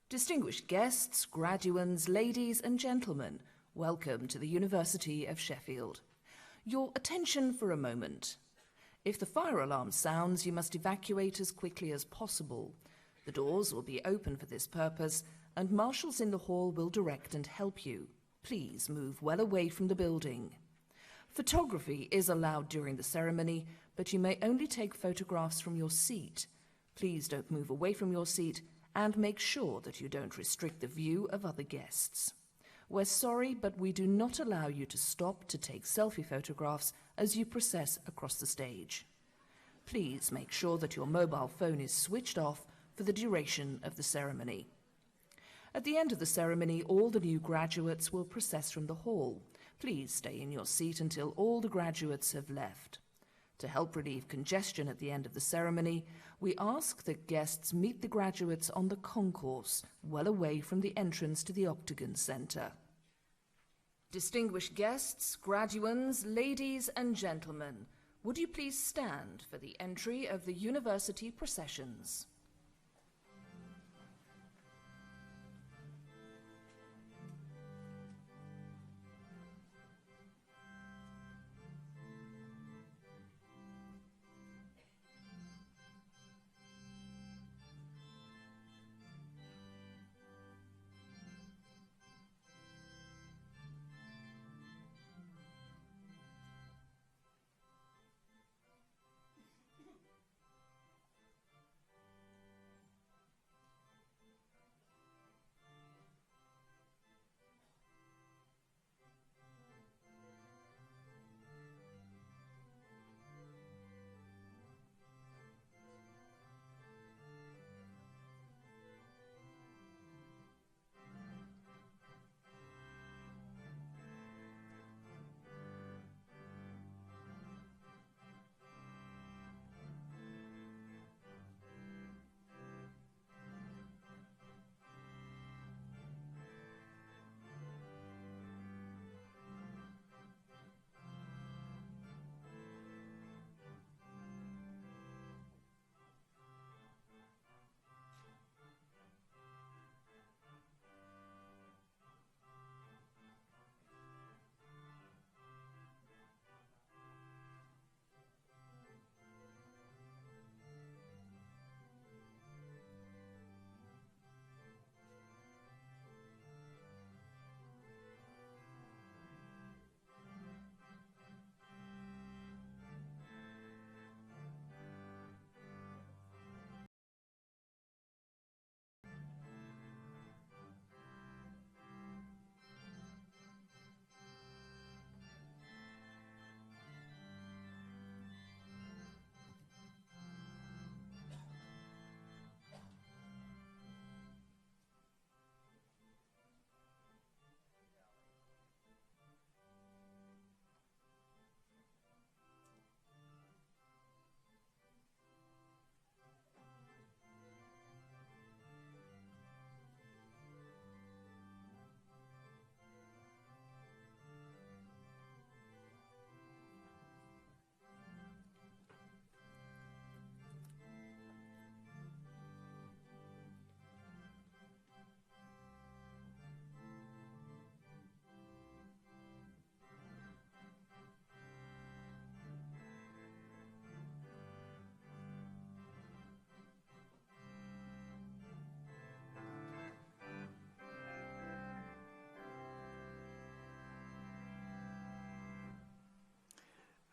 Distinguished guests, graduands, ladies and gentlemen, welcome to the University of Sheffield. Your attention for a moment. If the fire alarm sounds, you must evacuate as quickly as possible. The doors will be open for this purpose, and marshals in the hall will direct and help you. Please move well away from the building. Photography is allowed during the ceremony, but you may only take photographs from your seat. Please don't move away from your seat and make sure that you don't restrict the view of other guests. We're sorry, but we do not allow you to stop to take selfie photographs as you process across the stage. Please make sure that your mobile phone is switched off for the duration of the ceremony. At the end of the ceremony, all the new graduates will process from the hall. Please stay in your seat until all the graduates have left. To help relieve congestion at the end of the ceremony, we ask that guests meet the graduates on the concourse, well away from the entrance to the Octagon Centre. Distinguished guests, graduands, ladies and gentlemen, would you please stand for the entry of the university processions?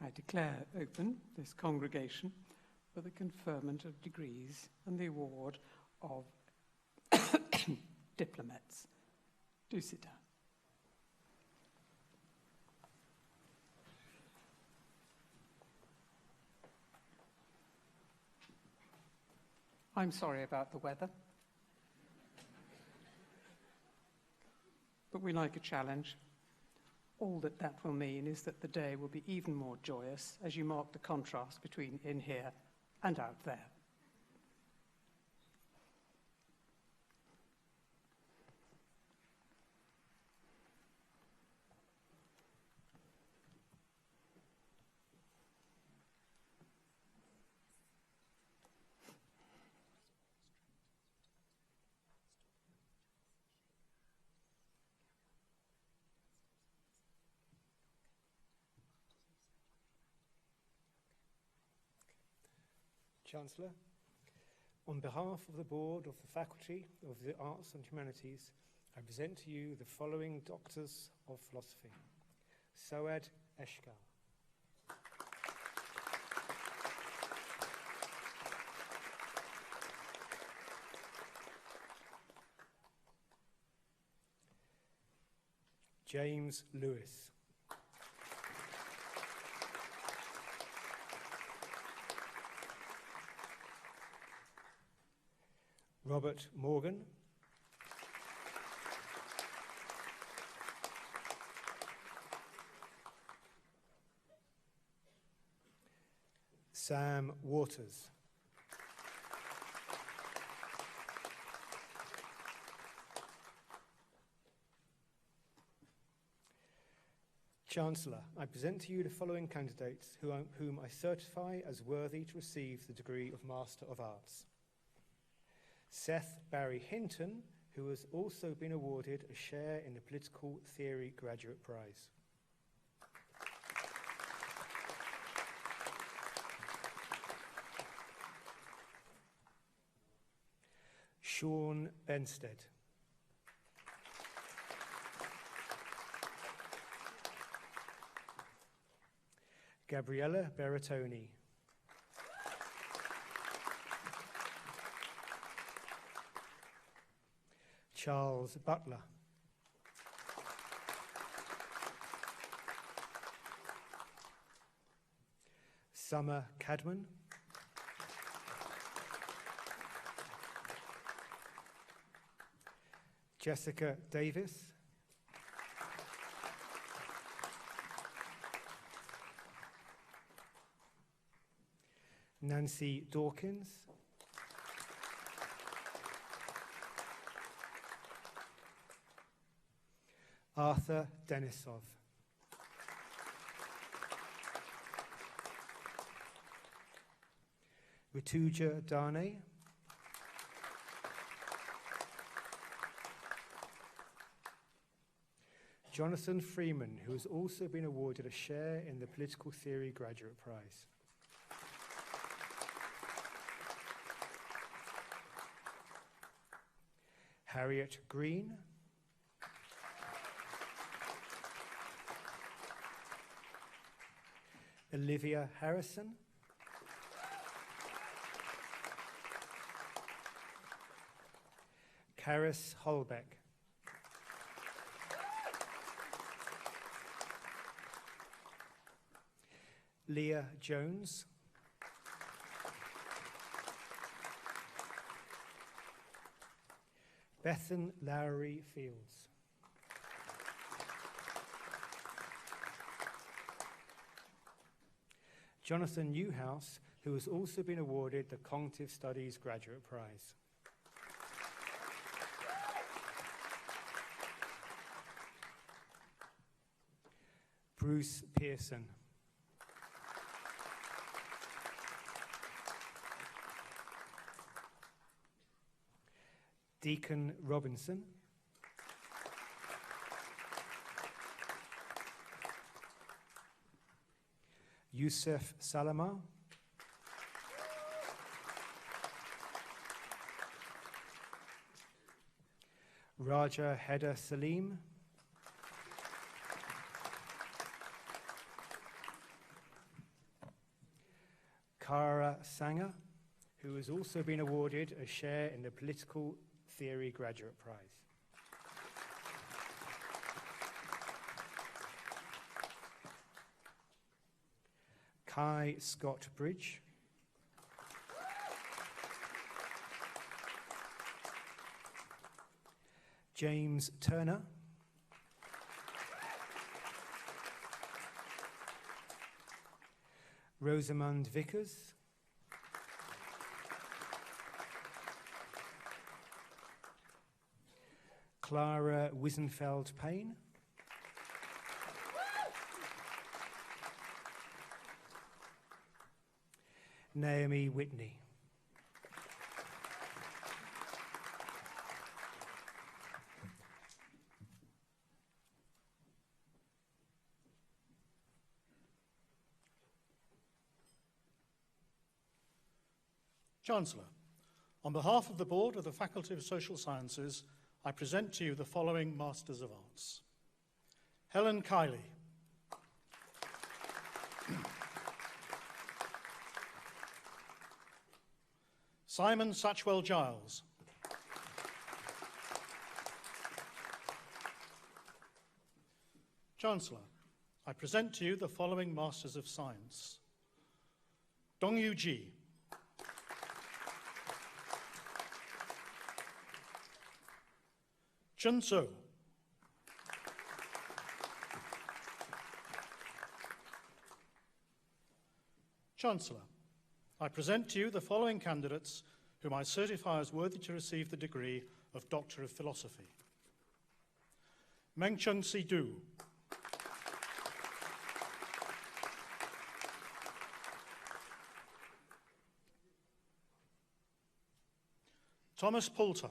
I declare open this congregation for the conferment of degrees and the award of diplomats. Do sit down. I'm sorry about the weather, but we like a challenge. All that will mean is that the day will be even more joyous as you mark the contrast between in here and out there. Chancellor, on behalf of the Board of the Faculty of the Arts and Humanities, I present to you the following Doctors of Philosophy. Soad Eshkal. James Lewis. Robert Morgan. Sam Waters. Chancellor, I present to you the following candidates whom I certify as worthy to receive the degree of Master of Arts. Seth Barry Hinton, who has also been awarded a share in the Political Theory Graduate Prize. Sean Benstead. Gabriella Berrettoni. Charles Butler. Summer Cadman. Jessica Davis. Nancy Dawkins. Arthur Denisov. Rituja Dane. Jonathan Freeman, who has also been awarded a share in the Political Theory Graduate Prize. Harriet Green. Olivia Harrison. Karis Holbeck. Leah Jones. Bethan Lowry Fields. Jonathan Newhouse, who has also been awarded the Cognitive Studies Graduate Prize. Bruce Pearson. Deacon Robinson. Yusuf Salama. Raja Heda Salim. Kara Sanger, who has also been awarded a share in the Political Theory Graduate Prize. Kai Scott Bridge. James Turner. Rosamund Vickers. Clara Wiesenfeld-Payne. Naomi Whitney. Chancellor, on behalf of the Board of the Faculty of Social Sciences, I present to you the following Masters of Arts. Helen Kiley. Simon Satchwell Giles. Chancellor, I present to you the following Masters of Science. Dongyu Ji. Chun So. Chancellor, I present to you the following candidates whom I certify as worthy to receive the degree of Doctor of Philosophy. Meng Chung Si Du. Thomas Poulter.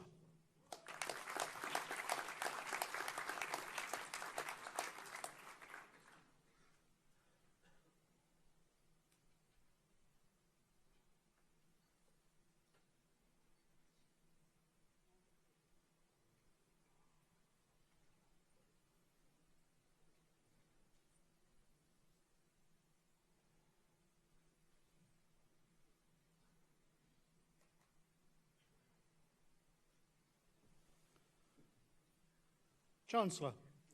Chancellor,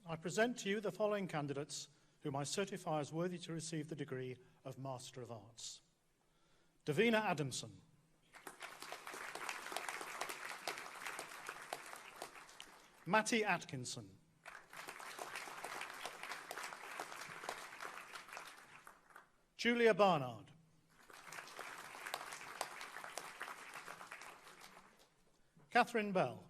I present to you the following candidates whom I certify as worthy to receive the degree of Master of Arts. Davina Adamson. Matty Atkinson. Julia Barnard. Catherine Bell.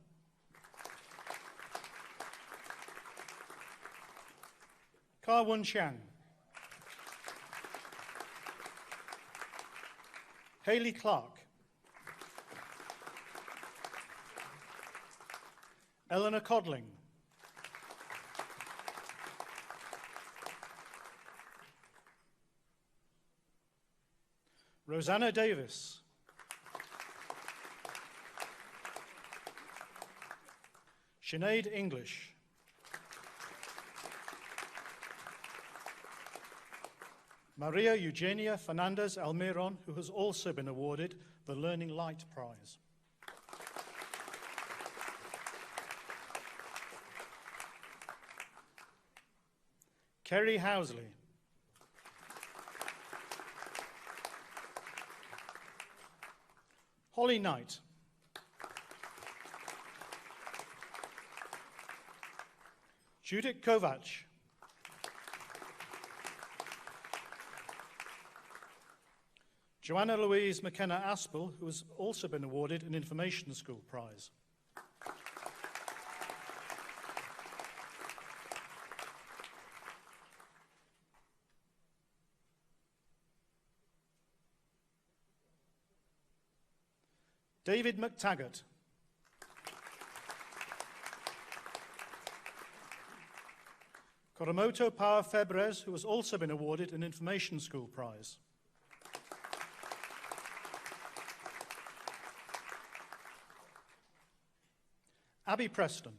Ka-Wun Chiang. Hayley Clark. Eleanor Codling. Rosanna Davis. Sinead English. Maria Eugenia Fernandez Almiron, who has also been awarded the Learning Light Prize. Kerry Housley. Holly Knight. Judith Kovac. Joanna Louise McKenna Aspel, who has also been awarded an Information School Prize. David McTaggart. Coromoto Power Febres, who has also been awarded an Information School Prize. Abby Preston.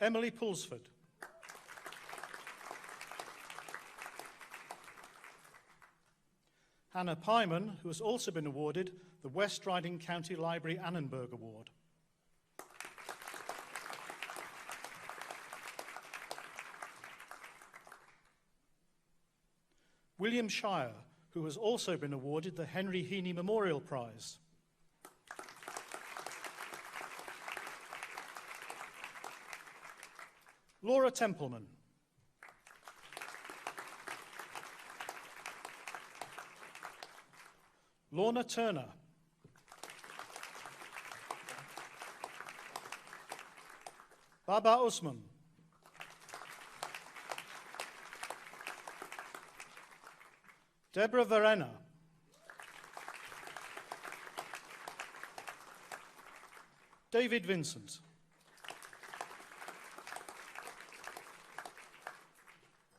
Emily Pulsford. Hannah Pyman, who has also been awarded the West Riding County Library Annenberg Award. William Shire, who has also been awarded the Henry Heaney Memorial Prize. Laura Templeman. Lorna Turner. Baba Osman. Deborah Verena. David Vincent.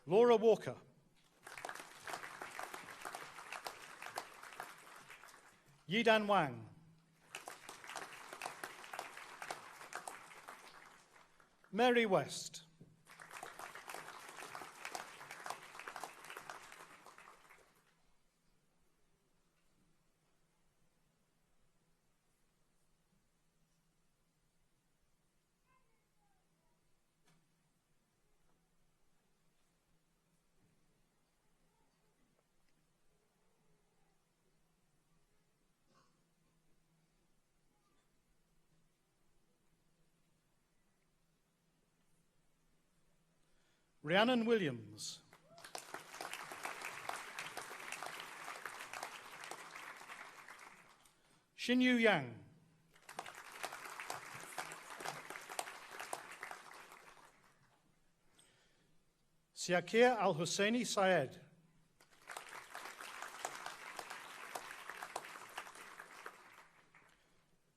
Laura Walker. Yidan Wang. Mary West. Rhiannon Williams. Xinyu Yang. Siakir Al-Husseini Syed.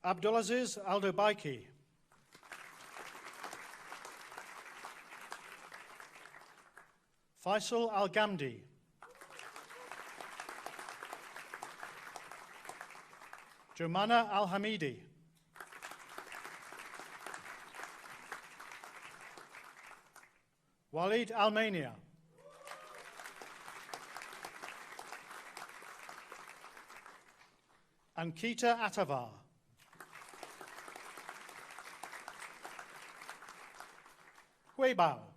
Abdulaziz Aldobaiki. Faisal Al-Gamdi. Jomana Al-Hamidi. Walid Almania. Ankita Atavar. Huibao.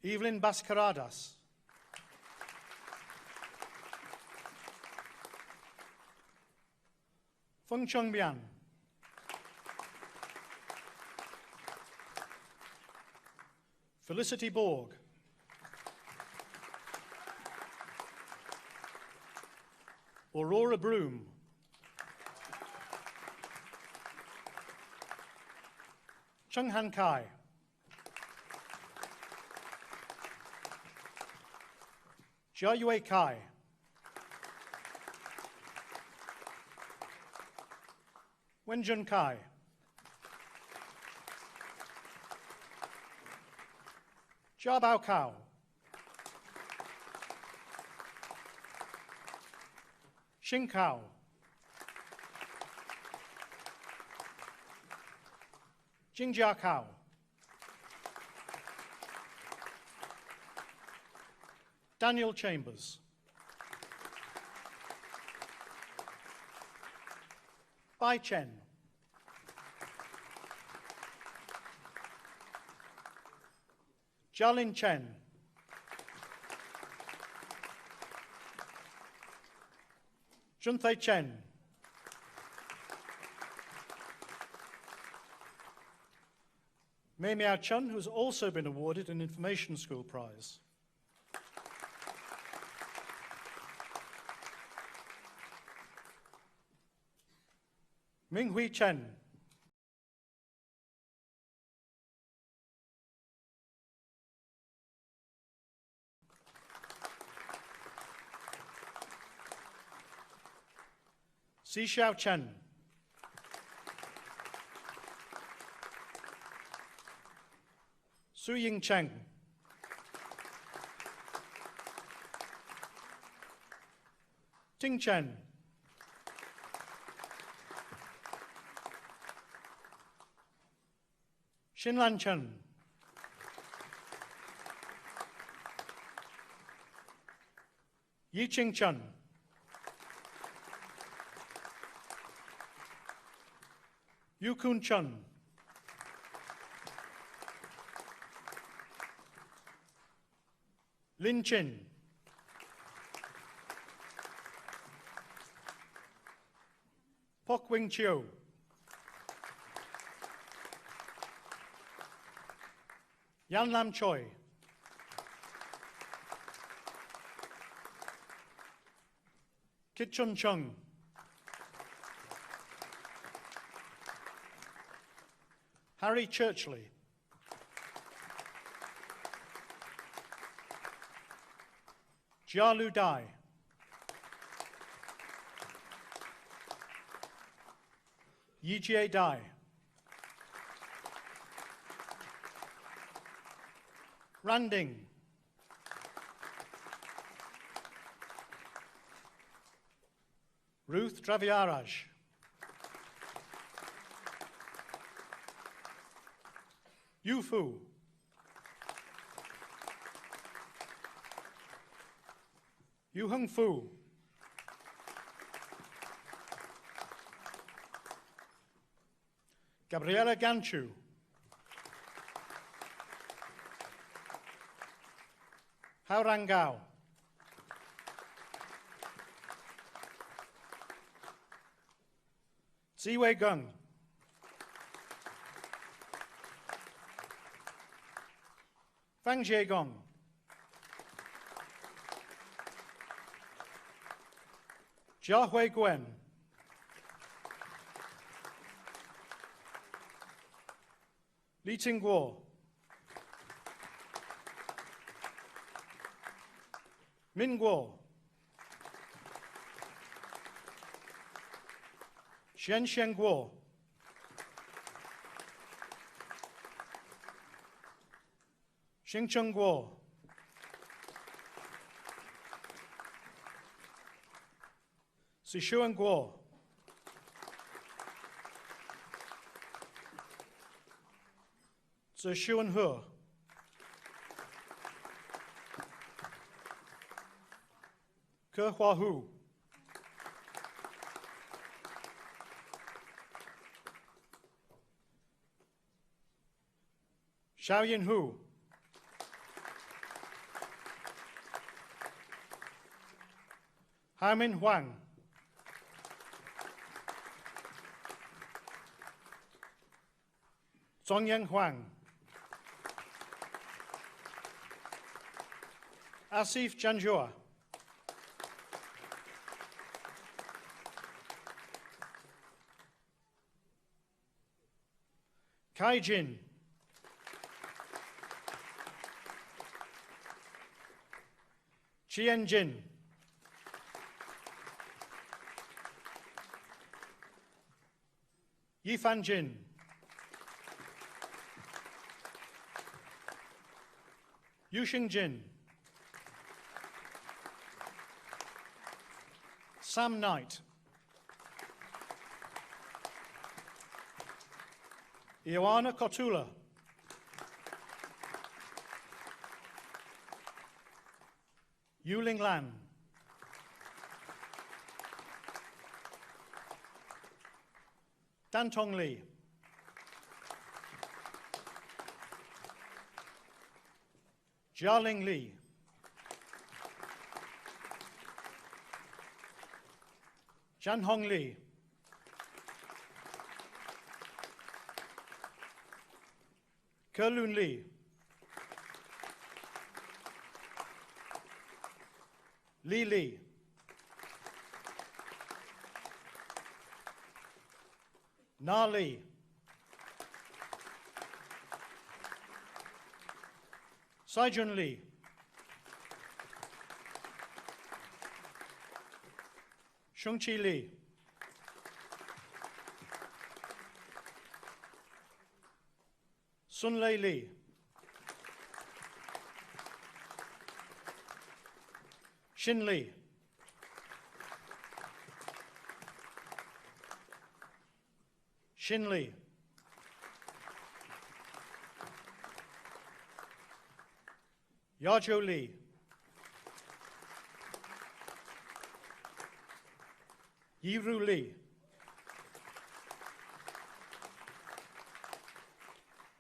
Evelyn Bascaradas. Feng Chongbian. Felicity Borg. Aurora Broom. Chung Han Kai. Jia Yue Kai. Wenjun Kai. Jia Bao Kao. Xing Kao. Jingjia Kao. Daniel Chambers. Bai Chen. Jialin Chen. Junthei Chen. Mei Miao Chun, who's also been awarded an Information School Prize. Minghui Chen. Xiao Chen. Su Ying Cheng. Ting Chen. Xinlan Chen. Yi Ching Chun. Yu Kun Chun. Lin Chin. Pok Wing Chiu. Yan Lam Choi. Kit Chun Chung. Harry Churchley. Jia Lu Dai. Yi Jie Dai. Randing. Ruth Draviaraj. Yu Fu. Yu Hung Fu. Gabriela Ganchu. Hao Rangao. Ziwei Gung. Fang Jiegong. Jia Hui Gwen. Li Tingguo. Min Guo. Xian Xian Guo. Xing Cheng Guo. Sishuan Guo. Zishuan He. Ke Hua Hu. Xiaoyin Hu. Haomin Huang. Zhongyang Huang. Asif Janjua. Kai Jin. Chien Jin. Yifan Jin. Yuxing Jin. Sam Knight. Ioana Kotula. Yuling Lan. Dan Tong Li. Jialing Li. Zhan Hong Li. Kerlun Li. Li Li. Na Li. Saijun Li. Shungqi Li. Sun Lei Li. Xin Li. Xin Li. Yajo Li. Yiru Li.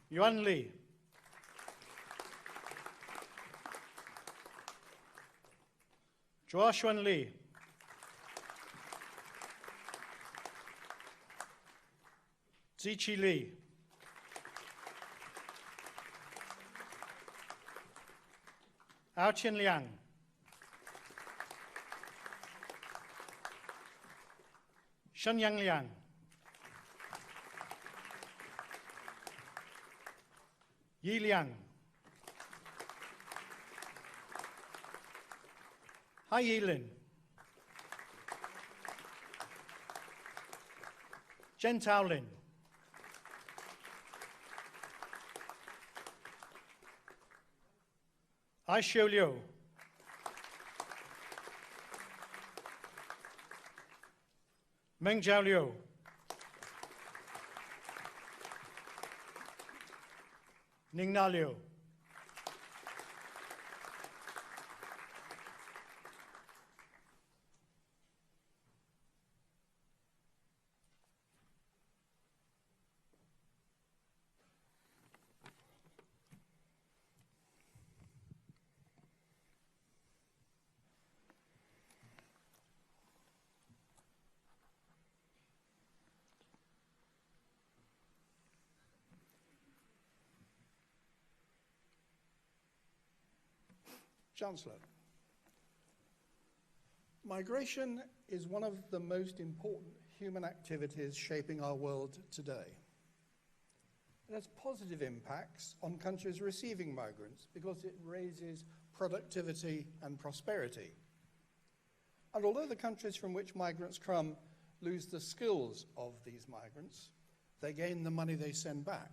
Yuan Li. Zhuoshuan Li. Ziqi Li. Aoqian Liang. Shenyang Liang. Yi Liang. Hai Yilin. Zhen Taolin. Ai Xiu Liu. Meng Jiao Liu. Ning Na Liu. Chancellor, migration is one of the most important human activities shaping our world today. It has positive impacts on countries receiving migrants because it raises productivity and prosperity. And although the countries from which migrants come lose the skills of these migrants, they gain the money they send back.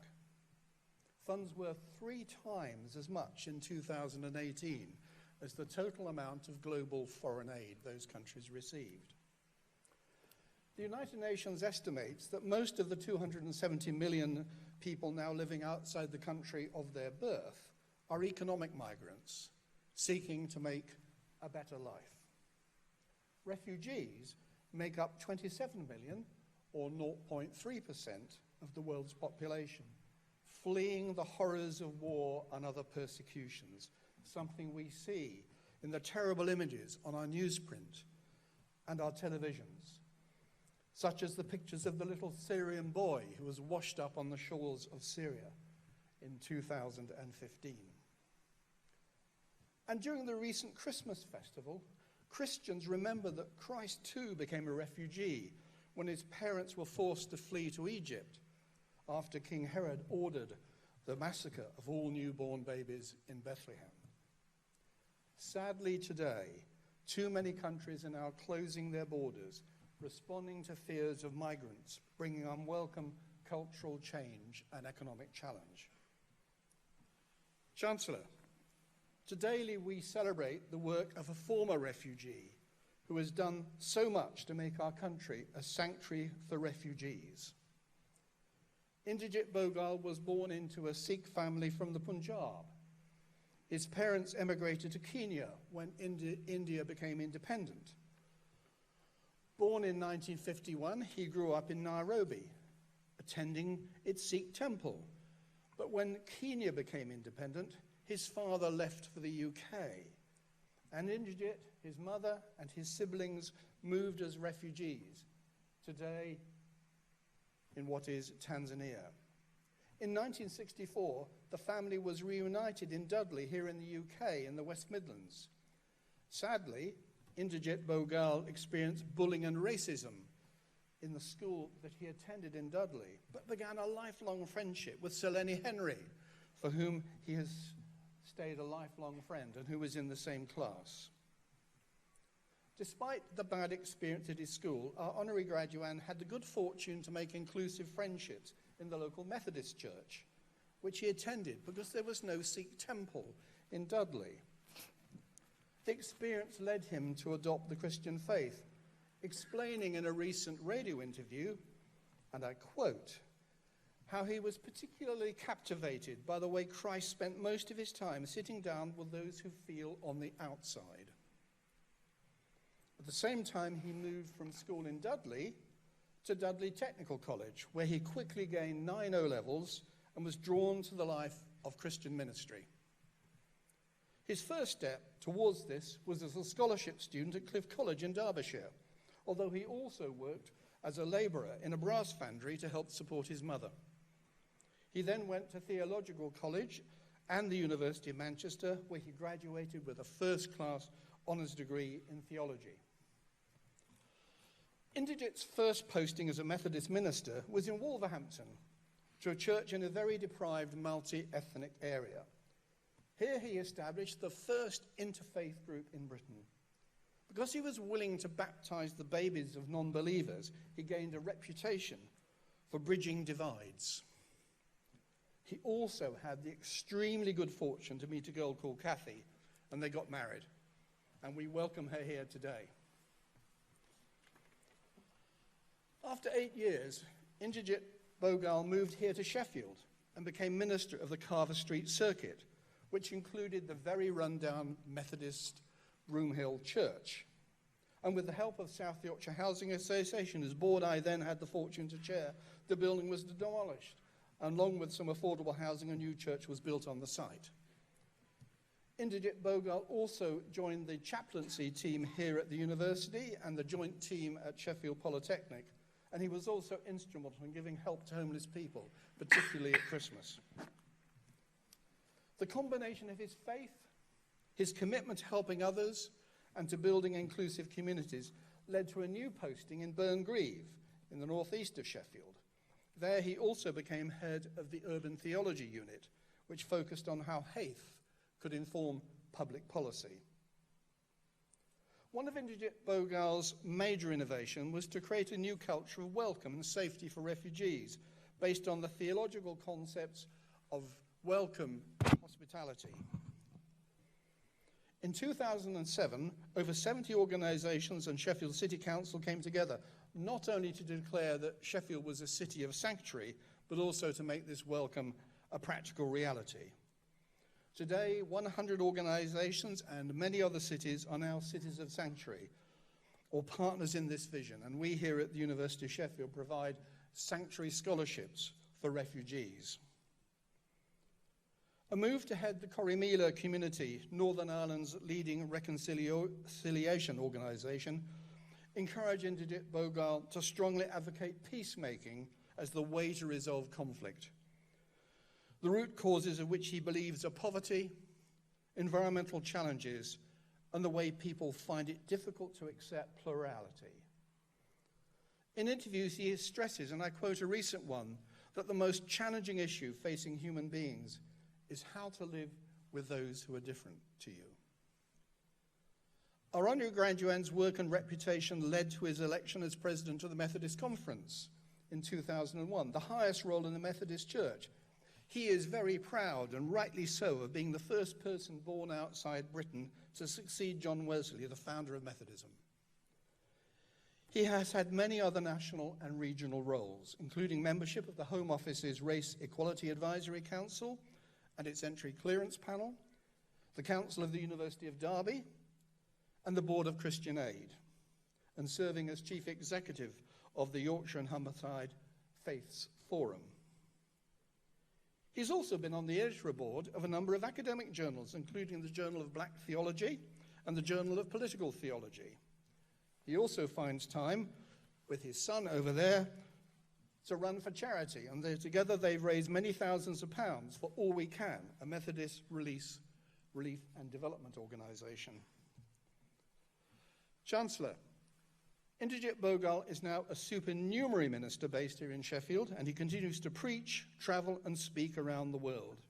Funds worth 3 times as much in 2018 as the total amount of global foreign aid those countries received. The United Nations estimates that most of the 270 million people now living outside the country of their birth are economic migrants seeking to make a better life. Refugees make up 27 million, or 0.3% of the world's population, fleeing the horrors of war and other persecutions, something we see in the terrible images on our newsprint and our televisions, such as the pictures of the little Syrian boy who was washed up on the shores of Syria in 2015. And during the recent Christmas festival, Christians remember that Christ too became a refugee when his parents were forced to flee to Egypt after King Herod ordered the massacre of all newborn babies in Bethlehem. Sadly today, too many countries are now closing their borders, responding to fears of migrants, bringing unwelcome cultural change and economic challenge. Chancellor, today we celebrate the work of a former refugee who has done so much to make our country a sanctuary for refugees. Indrajit Bogal was born into a Sikh family from the Punjab. His parents emigrated to Kenya when India became independent. Born in 1951, he grew up in Nairobi, attending its Sikh temple. But when Kenya became independent, his father left for the UK. And Indrajit, his mother, and his siblings moved as refugees, today in what is Tanzania. In 1964, the family was reunited in Dudley, here in the UK, in the West Midlands. Sadly, Indrajit Bogal experienced bullying and racism in the school that he attended in Dudley, but began a lifelong friendship with Sir Lenny Henry, for whom he has stayed a lifelong friend and who was in the same class. Despite the bad experience at his school, our honorary graduand had the good fortune to make inclusive friendships in the local Methodist church, which he attended because there was no Sikh temple in Dudley. The experience led him to adopt the Christian faith, explaining in a recent radio interview, and I quote, how he was particularly captivated by the way Christ spent most of his time sitting down with those who feel on the outside. At the same time, he moved from school in Dudley to Dudley Technical College, where he quickly gained 9 O-levels and was drawn to the life of Christian ministry. His first step towards this was as a scholarship student at Cliff College in Derbyshire, although he also worked as a labourer in a brass foundry to help support his mother. He then went to Theological College and the University of Manchester, where he graduated with a first-class honours degree in theology. Indrajit's first posting as a Methodist minister was in Wolverhampton, to a church in a very deprived multi-ethnic area. Here he established the first interfaith group in Britain. Because he was willing to baptize the babies of non-believers, he gained a reputation for bridging divides. He also had the extremely good fortune to meet a girl called Kathy, and they got married. And we welcome her here today. After 8 years, Indrajit Bogal moved here to Sheffield and became minister of the Carver Street Circuit, which included the very run-down Methodist Broomhill Church. And with the help of South Yorkshire Housing Association, whose board I then had the fortune to chair, the building was demolished, and along with some affordable housing, a new church was built on the site. Indrajit Bogal also joined the chaplaincy team here at the university and the joint team at Sheffield Polytechnic, and he was also instrumental in giving help to homeless people, particularly at Christmas. The combination of his faith, his commitment to helping others, and to building inclusive communities led to a new posting in Burngreave, in the northeast of Sheffield. There he also became head of the Urban Theology Unit, which focused on how faith could inform public policy. One of Indrajit Bogal's major innovations was to create a new culture of welcome and safety for refugees based on the theological concepts of welcome and hospitality. In 2007, over 70 organisations and Sheffield City Council came together, not only to declare that Sheffield was a city of sanctuary, but also to make this welcome a practical reality. Today, 100 organisations and many other cities are now cities of sanctuary, or partners in this vision, and we here at the University of Sheffield provide sanctuary scholarships for refugees. A move to head the Corrymeela community, Northern Ireland's leading reconciliation organisation, encouraged Indrajit Bogal to strongly advocate peacemaking as the way to resolve conflict. The root causes of which he believes are poverty, environmental challenges, and the way people find it difficult to accept plurality. In interviews, he stresses, and I quote a recent one, that the most challenging issue facing human beings is how to live with those who are different to you. Our undergraduate's work and reputation led to his election as president of the Methodist Conference in 2001, the highest role in the Methodist Church. He is very proud, and rightly so, of being the first person born outside Britain to succeed John Wesley, the founder of Methodism. He has had many other national and regional roles, including membership of the Home Office's Race Equality Advisory Council and its Entry Clearance Panel, the Council of the University of Derby, and the Board of Christian Aid, and serving as Chief Executive of the Yorkshire and Humberside Faiths Forum. He's also been on the editorial board of a number of academic journals, including the Journal of Black Theology and the Journal of Political Theology. He also finds time, with his son over there, to run for charity, and together they've raised many thousands of pounds for All We Can, a Methodist relief and development organisation. Chancellor, Indrajit Bogal is now a supernumerary minister based here in Sheffield, and he continues to preach, travel and speak around the world.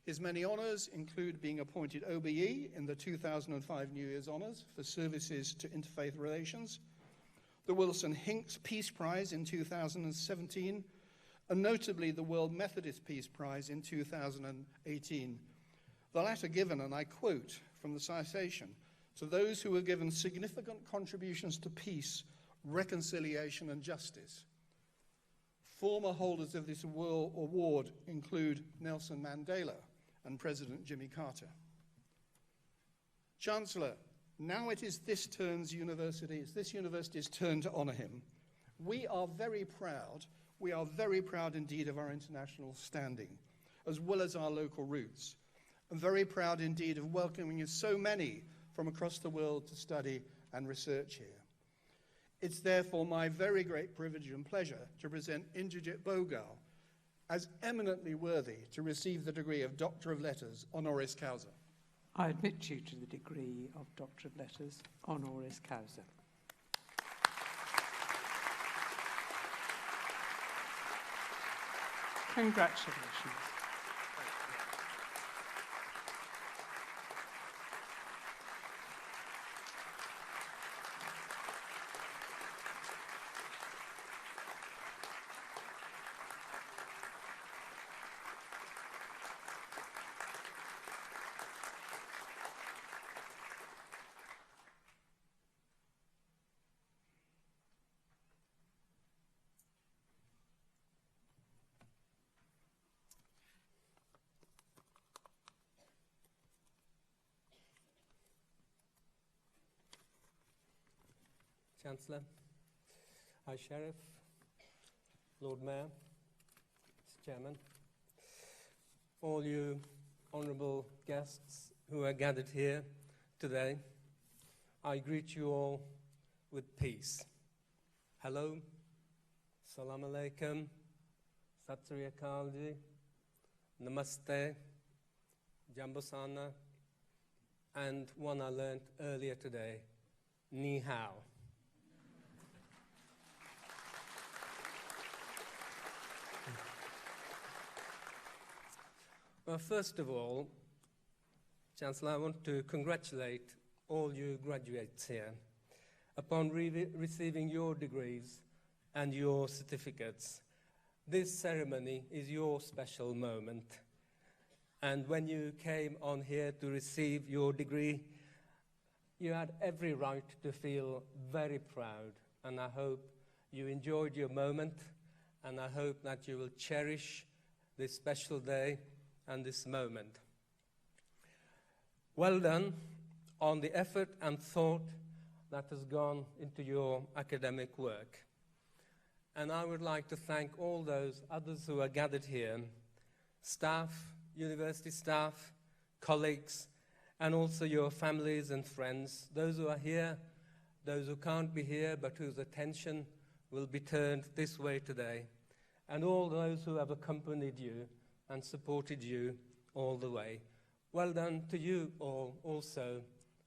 His many honours include being appointed OBE in the 2005 New Year's Honours for services to interfaith relations, the Wilson Hinks Peace Prize in 2017, and notably the World Methodist Peace Prize in 2018. The latter given, and I quote from the citation, to those who have given significant contributions to peace, reconciliation and justice. Former holders of this award include Nelson Mandela and President Jimmy Carter. Chancellor, now it is this university's turn to honour him. We are very proud indeed of our international standing, as well as our local roots, and very proud indeed of welcoming so many from across the world to study and research here. It's therefore my very great privilege and pleasure to present Indrajit Bogal as eminently worthy to receive the degree of Doctor of Letters honoris causa. I admit you to the degree of Doctor of Letters honoris causa. Congratulations. Chancellor, High Sheriff, Lord Mayor, Mr. Chairman, all you honourable guests who are gathered here today, I greet you all with peace. Hello, Salam Alaikum, Sat Sri Akal Ji, Namaste, Jambosana, and one I learnt earlier today, Ni Hao. Well, first of all, Chancellor, I want to congratulate all you graduates here upon receiving your degrees and your certificates. This ceremony is your special moment. And when you came on here to receive your degree, you had every right to feel very proud. And I hope you enjoyed your moment, and I hope that you will cherish this special day and this moment. Well done on the effort and thought that has gone into your academic work. And I would like to thank all those others who are gathered here, staff, university staff, colleagues, and also your families and friends, those who are here, those who can't be here but whose attention will be turned this way today, and all those who have accompanied you and supported you all the way. Well done to you all also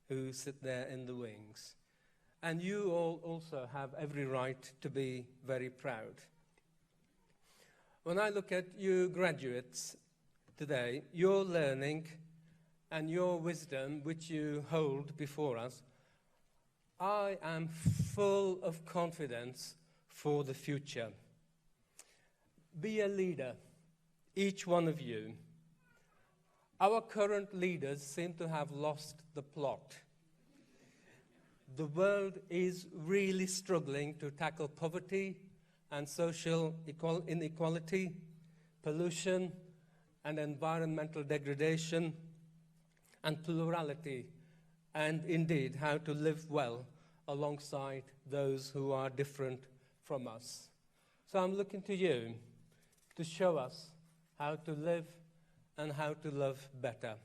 who sit there in the wings. And you all also have every right to be very proud. When I look at you graduates today, your learning and your wisdom which you hold before us, I am full of confidence for the future. Be a leader, each one of you. Our current leaders seem to have lost the plot. The world is really struggling to tackle poverty and social inequality, pollution and environmental degradation, and plurality, and indeed how to live well alongside those who are different from us. So I'm looking to you to show us how to live and how to love better.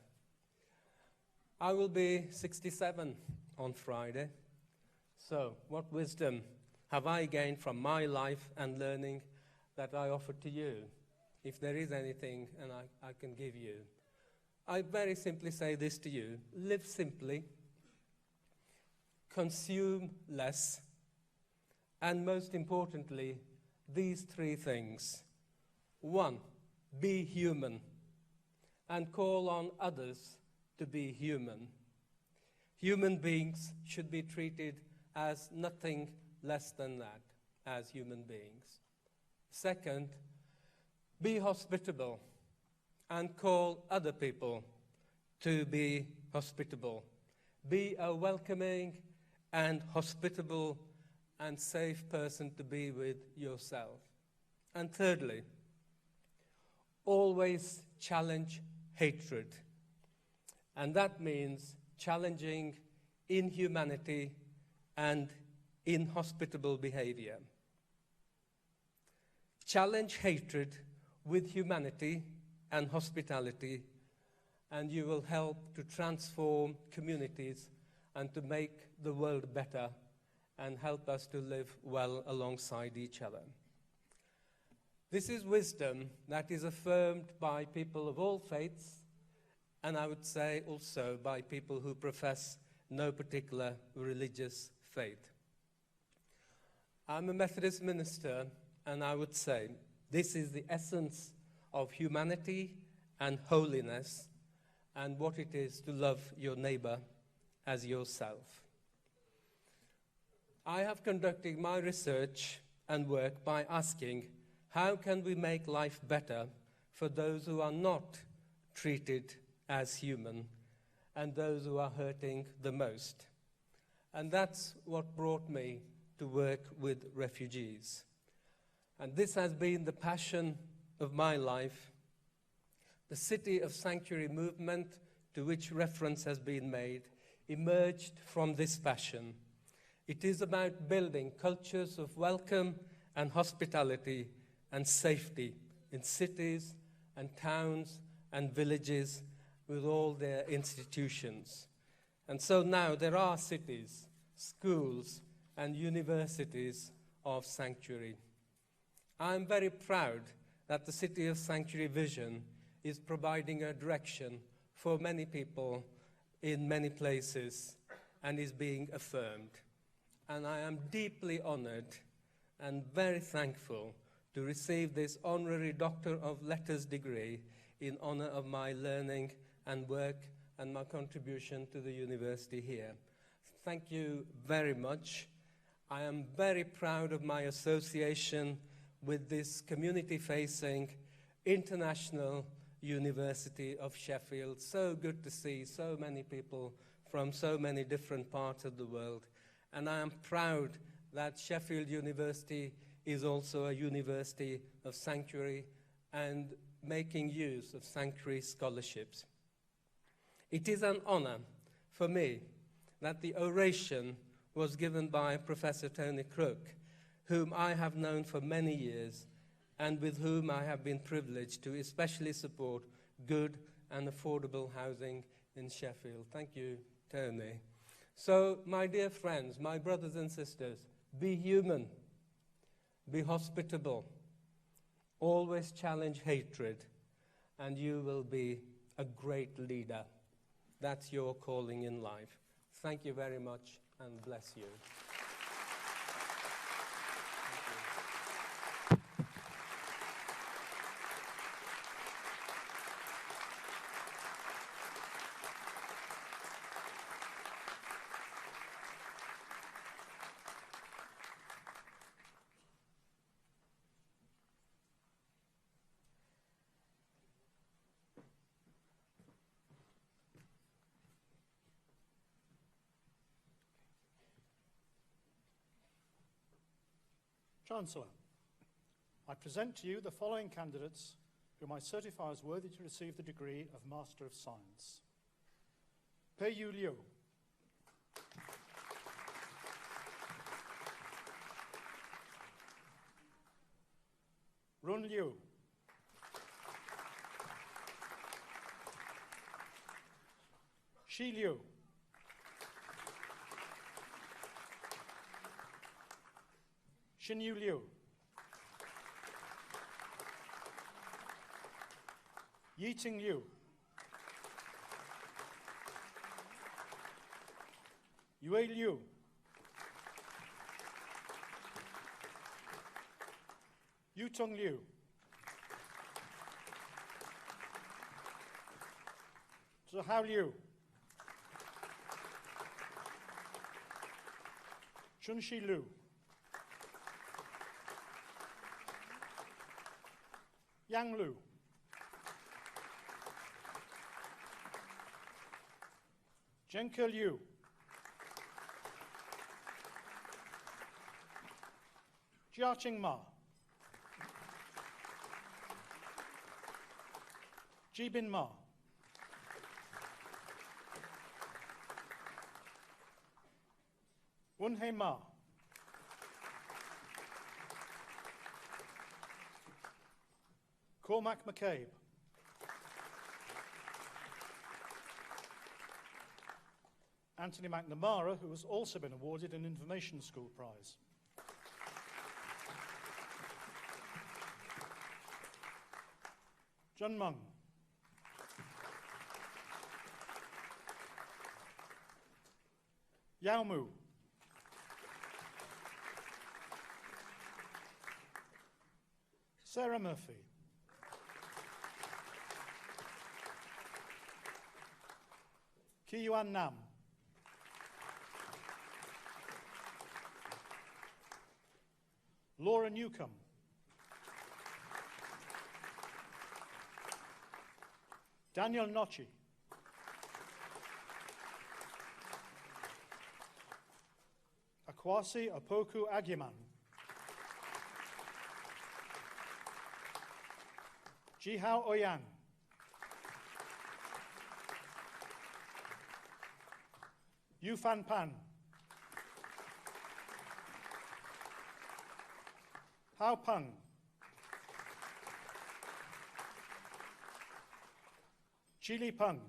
I will be 67 on Friday. So what wisdom have I gained from my life and learning that I offer to you, if there is anything and I can give you? I very simply say this to you: live simply, consume less, and most importantly, these three things. 1, be human, and call on others to be human. Human beings should be treated as nothing less than that, as human beings. 2, be hospitable, and call other people to be hospitable. Be a welcoming and hospitable and safe person to be with yourself. And 3, always challenge hatred. And that means challenging inhumanity and inhospitable behavior. Challenge hatred with humanity and hospitality, and you will help to transform communities and to make the world better and help us to live well alongside each other. This is wisdom that is affirmed by people of all faiths, and I would say also by people who profess no particular religious faith. I'm a Methodist minister, and I would say this is the essence of humanity and holiness, and what it is to love your neighbor as yourself. I have conducted my research and work by asking, how can we make life better for those who are not treated as human and those who are hurting the most? And that's what brought me to work with refugees. And this has been the passion of my life. The City of Sanctuary movement, to which reference has been made, emerged from this passion. It is about building cultures of welcome and hospitality and safety in cities and towns and villages with all their institutions. And so now there are cities, schools, and universities of sanctuary. I'm very proud that the City of Sanctuary vision is providing a direction for many people in many places and is being affirmed. And I am deeply honored and very thankful to receive this honorary Doctor of Letters degree in honor of my learning and work and my contribution to the university here. Thank you very much. I am very proud of my association with this community-facing international University of Sheffield. So good to see so many people from so many different parts of the world. And I am proud that Sheffield University is also a university of sanctuary and making use of sanctuary scholarships. It is an honor for me that the oration was given by Professor Tony Crook, whom I have known for many years and with whom I have been privileged to especially support good and affordable housing in Sheffield. Thank you, Tony. So, my dear friends, my brothers and sisters, be human, be hospitable, always challenge hatred, and you will be a great leader. That's your calling in life. Thank you very much, and bless you. Chancellor, I present to you the following candidates whom I certify as worthy to receive the degree of Master of Science. Pei Yu Liu. Run Liu. Shi Liu. Xinyu Liu. Yiting Liu. Yue Liu. Yutong Liu. Zhihao Liu. Chunxi Liu. Yang Lu. Zhenke Liu. Jiaqing Ma. Jibin Ma. Wenhei Ma. Cormac McCabe. Anthony McNamara, who has also been awarded an Information School Prize. Zhen Meng. Yao Mu. Sarah Murphy. Ki Yuan Nam. Laura Newcomb. Daniel Nochi. Akwasi Opoku Agyeman. Jihao Oyang. Yu Fan Pan. Hao Peng. Chili Peng.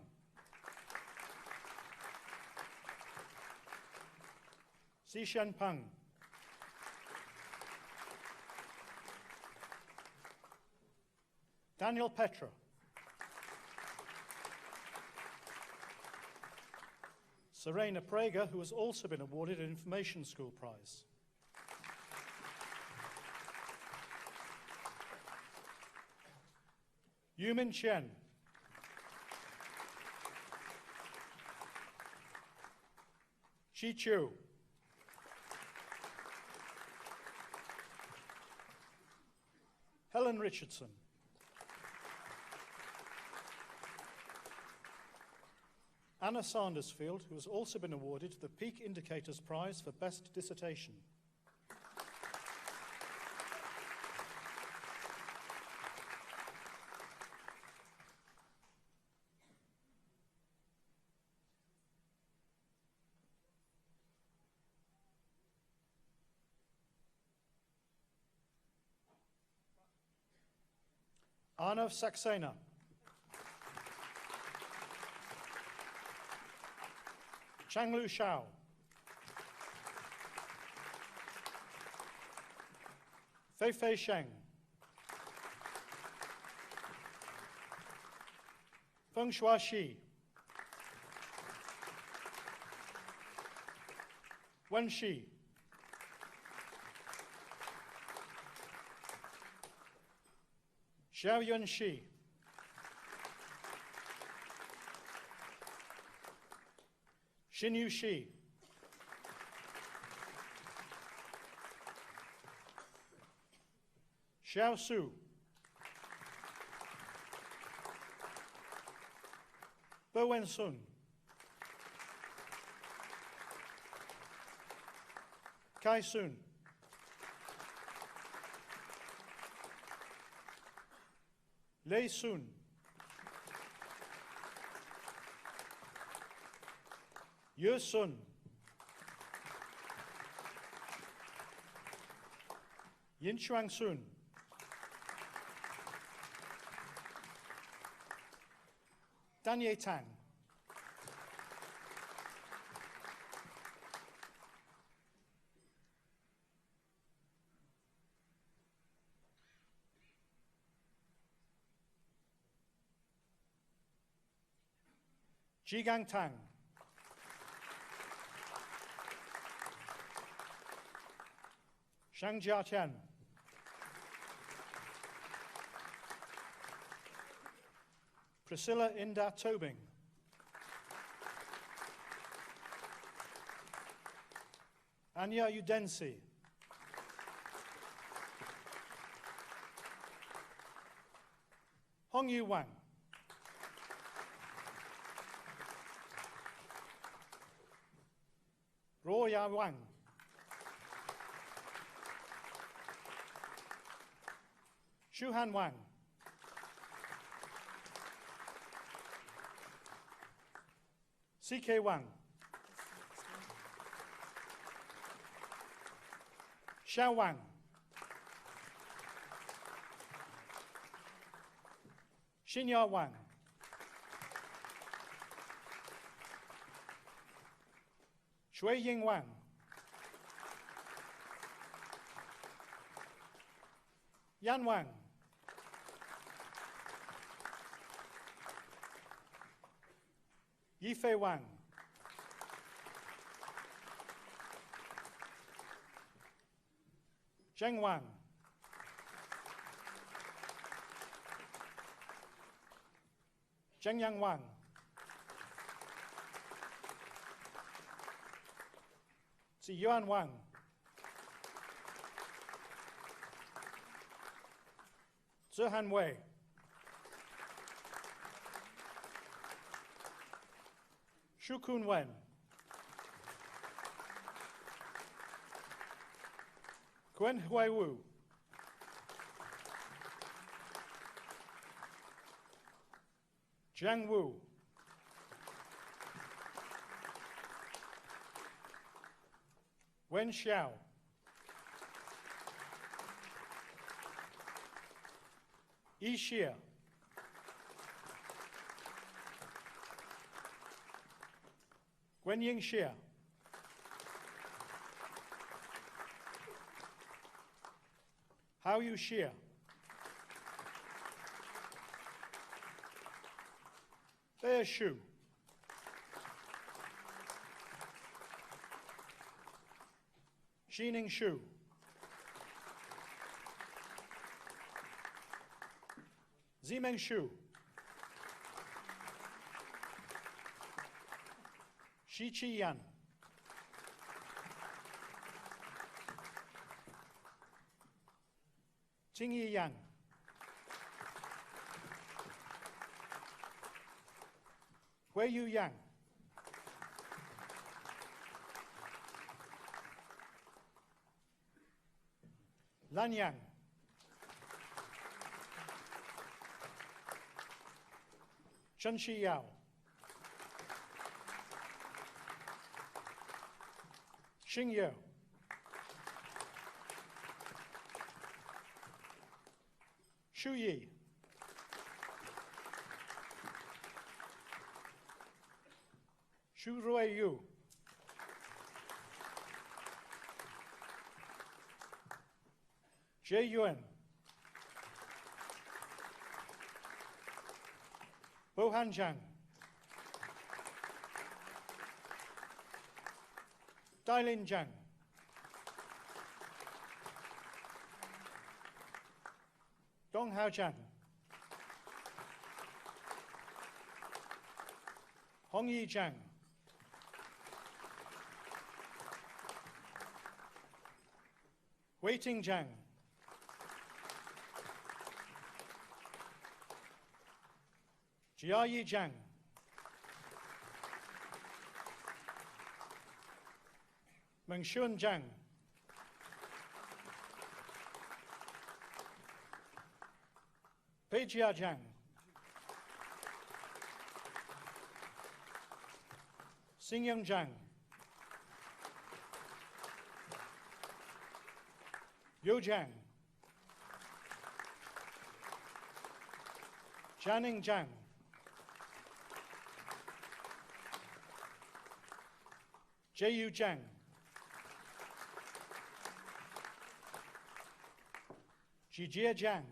Xishen Peng. Daniel Petra. Serena Prager, who has also been awarded an Information School Prize. Yumin Chen. Shi Chu. Helen Richardson. Anna Sandersfield, who has also been awarded the Peak Indicators Prize for Best Dissertation. Arnav Saxena. Changlu Shao. Feifei Sheng. Feng Shua Shi. Wen Shi. Xiaoyuan Shi. Xinyu Shi. Xiao Su. Bowen Sun. Kai Sun. Lei Sun. Ye Sun. Yin Chuang Sun. Danye Tang. Jigang Tang. Shang Jiatian. Priscilla Inda Tobing. Anya Udensi. Hong Yu Wang. Roya Wang. Shuhan Wang. CK Wang. Xiao Wang. Xinya Wang. Shui Ying Wang. Yan Wang. Yifei Wang. Zheng Wang. Zhengyang Wang. Ziyuan Wang. Zhehan Wei. Shukun Wen. Gwen Hui Wu. Jiang Wu. Wen Xiao. Yi Xie, Gwen Ying Xie, Hao Yu Xie, Bear Shu, Xining Shu, Zimeng Shu, Shi Chi Yan, Ting Yi Yang, Wei Yu Yang, Lan Yang, Chen Shi Yao, Xing Yao, Shu Yi, Shu Rui Yu, Jie Yuan, Bo Han Zhang, Dailin Zhang, Dong Hao Zhang, Hong Yi Zhang, Wei Ting Zhang, Jiayi Zhang, Mengshun Zhang, Peijia Zhang, Xingyang Zhang, Yu Zhang, Jianing Zhang, Jieyu Zhang, Jijie Zhang,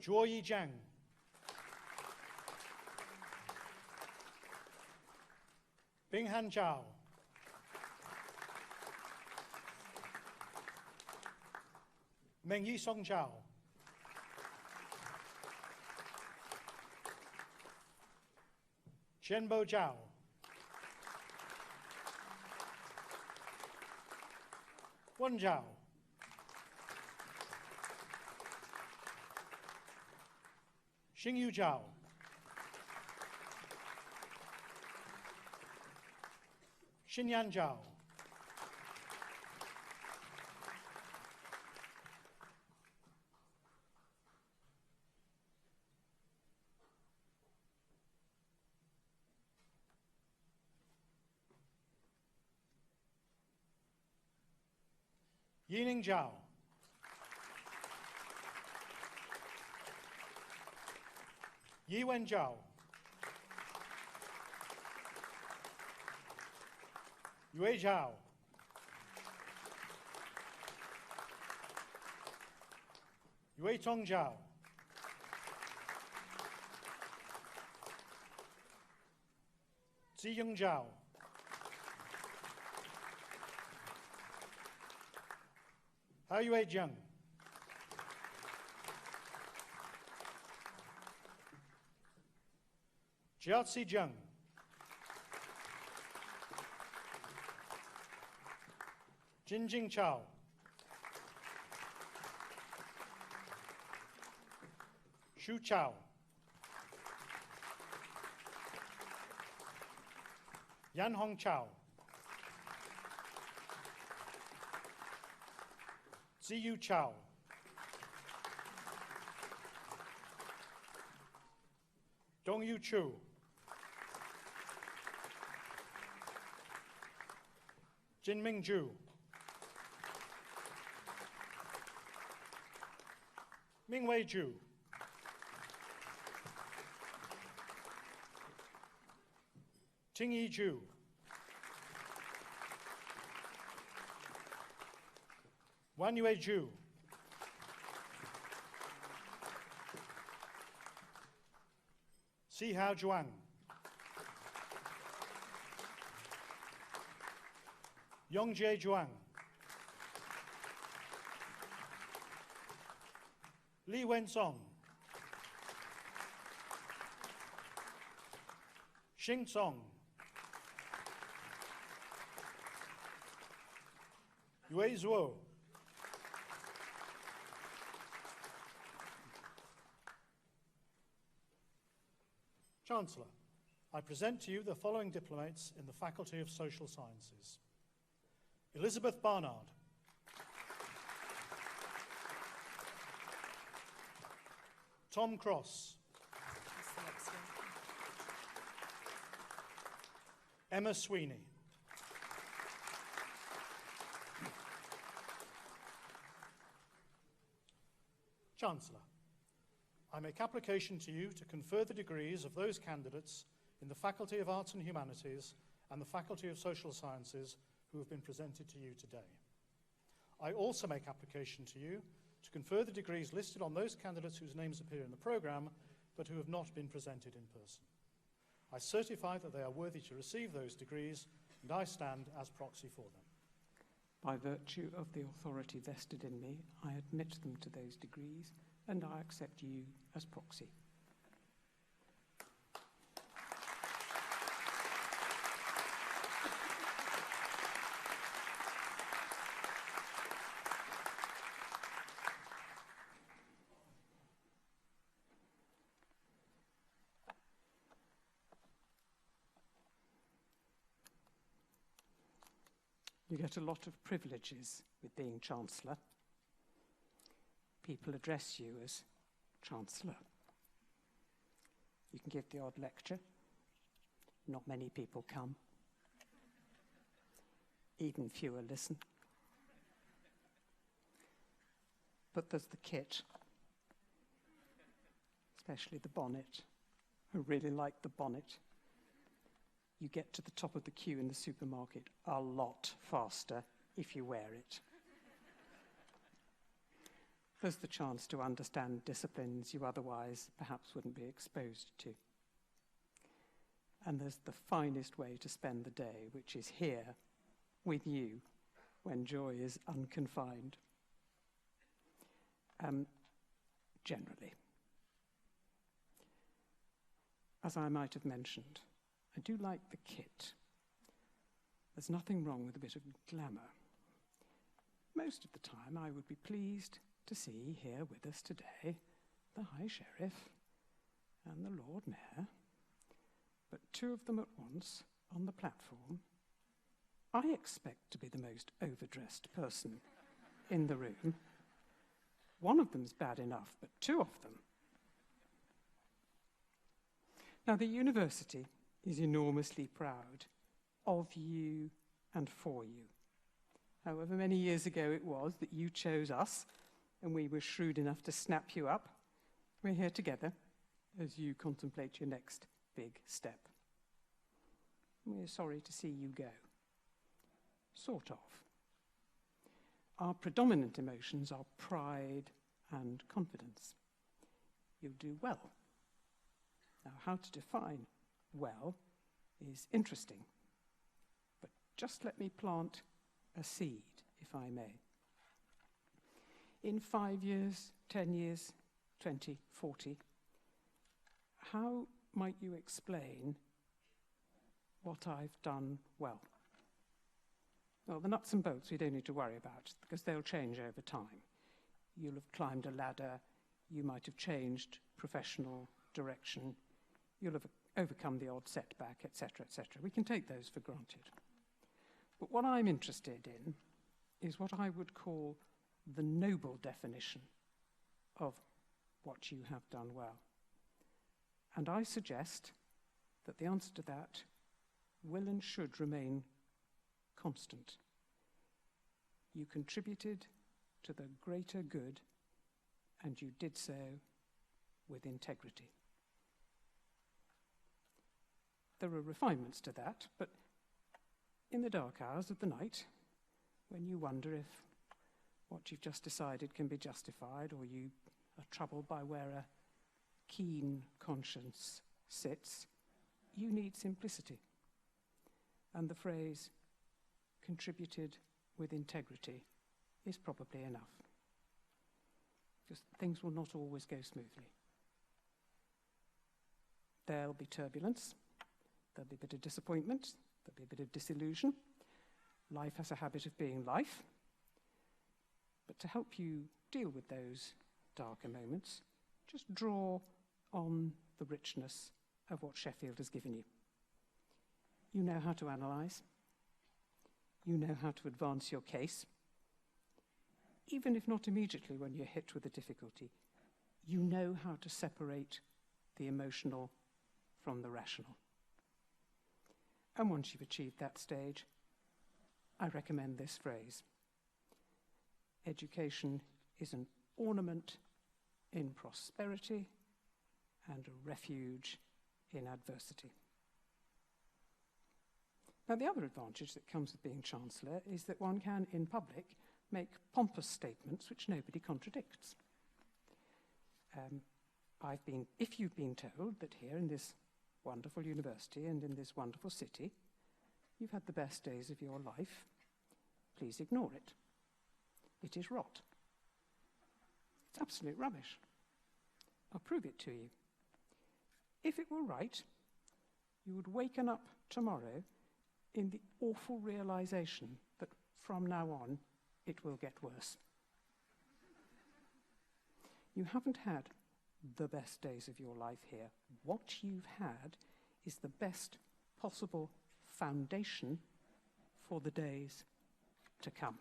Zhuoyi Zhang, Binghan Zhao, Meng Yi Song Zhao, Qianbo Zhao, Wen Zhao, Xingyu Zhao, Xinyan Zhao, Yining Zhao, Yiwen Zhao, Yue Zhao, Yue Tong Zhao, Ziyong Zhao, Hao Yue Zheng, Jiazi Zheng, Jinjing Chao, Xu Chao, Yan Hong Chao, Ziyu Chao, Dongyu Chu, Jinming Zhu, Mingwei Zhu. Tingyi Zhu. Wanyue Zhu. Sihao Zhuang. Yongjie Zhuang. Li Wenzong. Xing Song. Yue Zhuo. Chancellor, I present to you the following diplomates in the Faculty of Social Sciences. Elizabeth Barnard. Tom Cross. Emma Sweeney. Chancellor, I make application to you to confer the degrees of those candidates in the Faculty of Arts and Humanities and the Faculty of Social Sciences who have been presented to you today. I also make application to you to confer the degrees listed on those candidates whose names appear in the programme but who have not been presented in person. I certify that they are worthy to receive those degrees and I stand as proxy for them. By virtue of the authority vested in me, I admit them to those degrees and I accept you as proxy. You get a lot of privileges with being Chancellor. People address you as Chancellor. You can give the odd lecture. Not many people come. Even fewer listen. But there's the kit, especially the bonnet. I really like the bonnet. You get to the top of the queue in the supermarket a lot faster if you wear it. There's the chance to understand disciplines you otherwise perhaps wouldn't be exposed to. And there's the finest way to spend the day, which is here with you when joy is unconfined. Generally. As I might have mentioned, I do like the kit. There's nothing wrong with a bit of glamour. Most of the time I would be pleased to see here with us today the High Sheriff and the Lord Mayor, but two of them at once on the platform, I expect to be the most overdressed person in the room. One of them's bad enough, but two of them. Now, the university is enormously proud of you and for you. However many years ago it was that you chose us and we were shrewd enough to snap you up, we're here together as you contemplate your next big step. We're sorry to see you go. Sort of. Our predominant emotions are pride and confidence. You'll do well. Now, how to define well is interesting, but just let me plant a seed, if I may. In 5 years, 10 years, 20, 40, how might you explain what I've done well? Well, the nuts and bolts we don't need to worry about because they'll change over time. You'll have climbed a ladder, you might have changed professional direction, you'll have overcome the odd setback, etc., etc. We can take those for granted. But what I'm interested in is what I would call the noble definition of what you have done well. And I suggest that the answer to that will and should remain constant. You contributed to the greater good and you did so with integrity. There are refinements to that, but in the dark hours of the night, when you wonder if what you've just decided can be justified, or you are troubled by where a keen conscience sits, you need simplicity. And the phrase, contributed with integrity, is probably enough. Because things will not always go smoothly. There'll be turbulence, there'll be a bit of disappointment, there'll be a bit of disillusion. Life has a habit of being life. But to help you deal with those darker moments, just draw on the richness of what Sheffield has given you. You know how to analyse. You know how to advance your case. Even if not immediately when you're hit with a difficulty, you know how to separate the emotional from the rational. And once you've achieved that stage, I recommend this phrase. Education is an ornament in prosperity and a refuge in adversity. Now, the other advantage that comes with being Chancellor is that one can, in public, make pompous statements which nobody contradicts. If you've been told that here in this wonderful university and in this wonderful city, you've had the best days of your life, please ignore it. It is rot. It's absolute rubbish. I'll prove it to you. If it were right, you would waken up tomorrow in the awful realization that from now on, it will get worse. You haven't had the best days of your life here. What you've had is the best possible foundation for the days to come.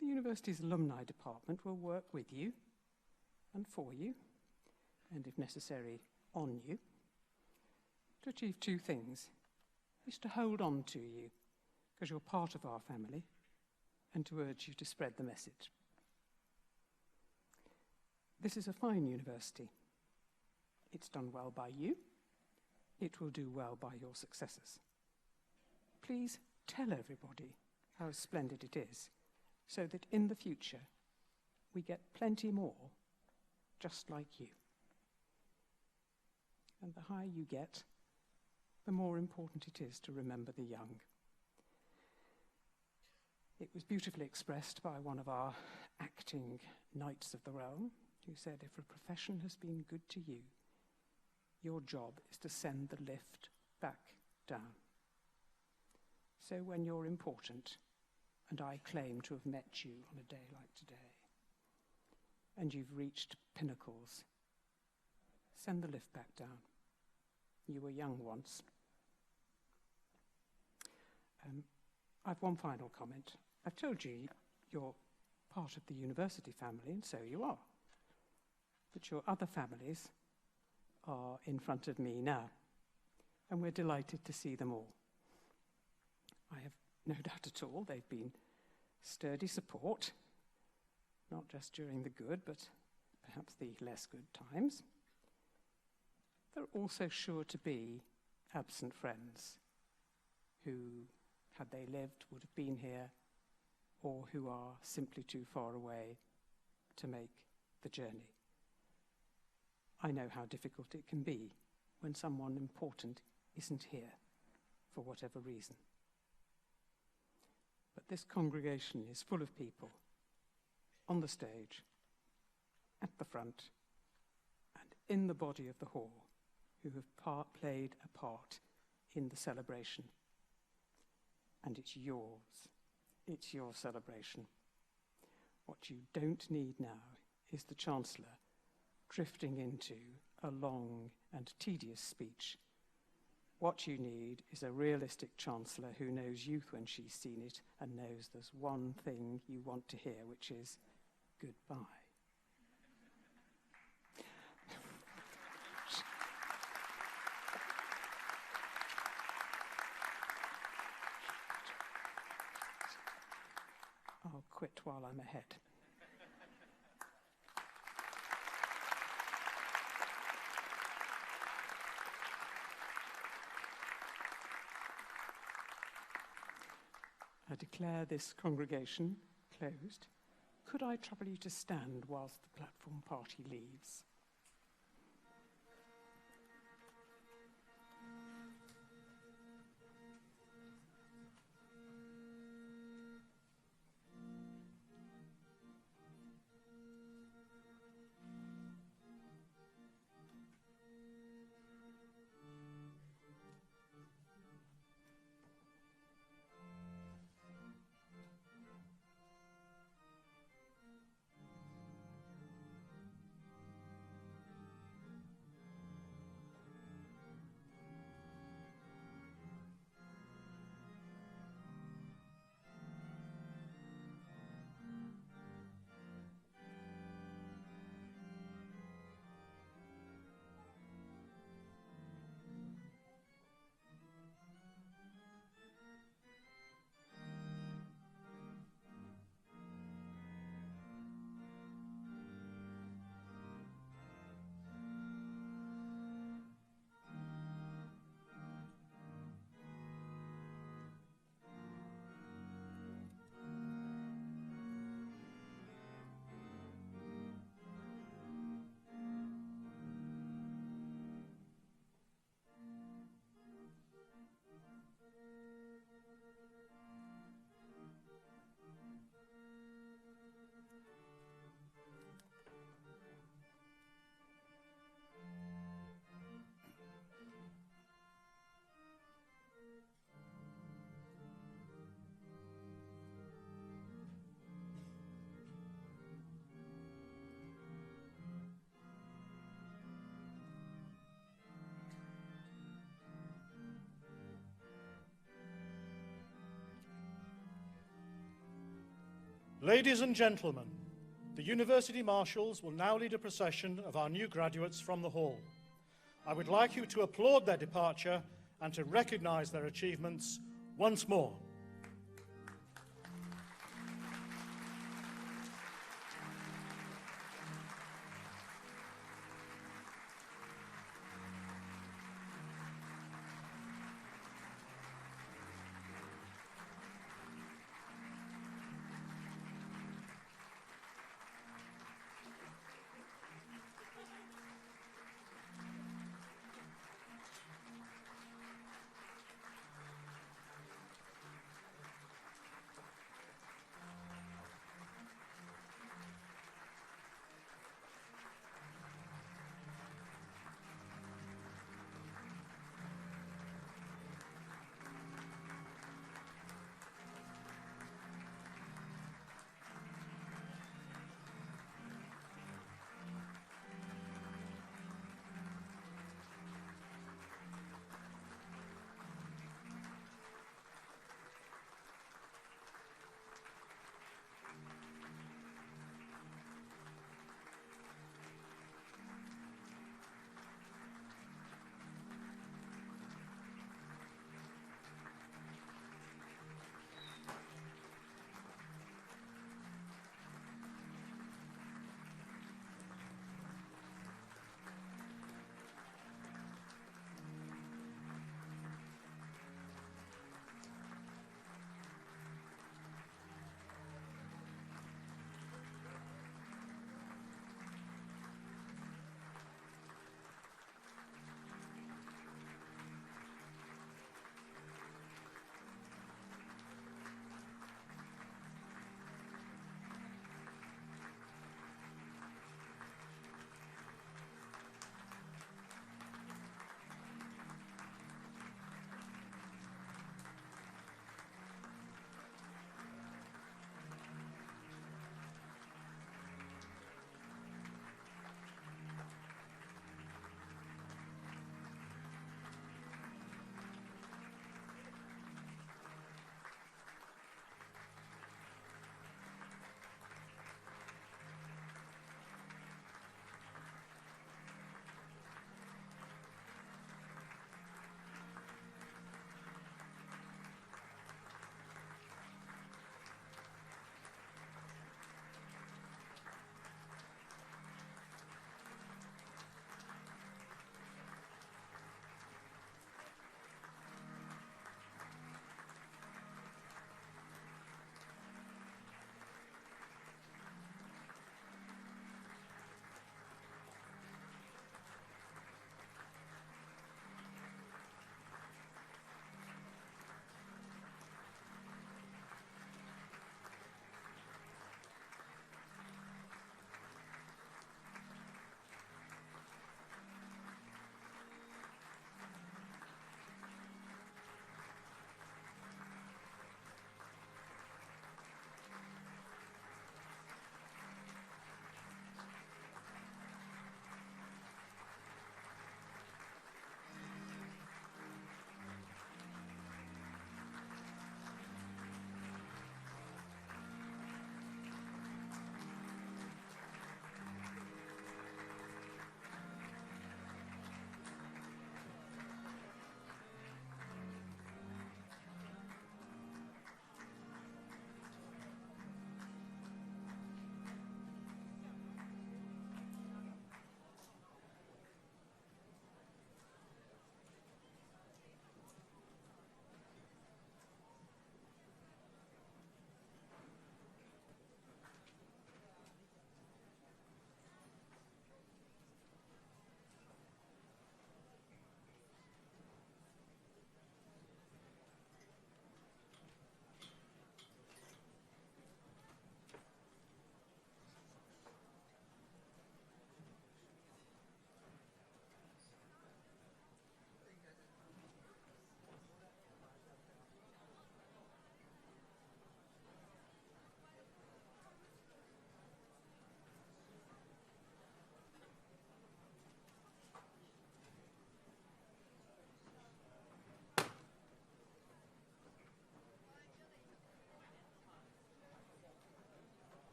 The university's alumni department will work with you and for you, and if necessary, on you, to achieve two things. Is to hold on to you, because you're part of our family, and to urge you to spread the message. This is a fine university. It's done well by you. It will do well by your successors. Please tell everybody how splendid it is, so that in the future we get plenty more just like you. And the higher you get, the more important it is to remember the young. It was beautifully expressed by one of our acting knights of the realm, who said, if a profession has been good to you, your job is to send the lift back down. So when you're important, and I claim to have met you on a day like today, and you've reached pinnacles, send the lift back down. You were young once. I've one final comment. I've told you you're part of the university family, and so you are. But your other families are in front of me now, and we're delighted to see them all. I have no doubt at all they've been sturdy support, not just during the good, but perhaps the less good times. There are also sure to be absent friends who, had they lived, would have been here, or who are simply too far away to make the journey. I know how difficult it can be when someone important isn't here for whatever reason. But this congregation is full of people on the stage, at the front, and in the body of the hall who have played a part in the celebration. And it's yours. It's your celebration. What you don't need now is the Chancellor drifting into a long and tedious speech. What you need is a realistic Chancellor who knows youth when she's seen it and knows there's one thing you want to hear, which is goodbye. I'll quit. quit while I'm ahead. I declare this congregation closed. Could I trouble you to stand whilst the platform party leaves? Ladies and gentlemen, the University Marshals will now lead a procession of our new graduates from the hall. I would like you to applaud their departure and to recognise their achievements once more.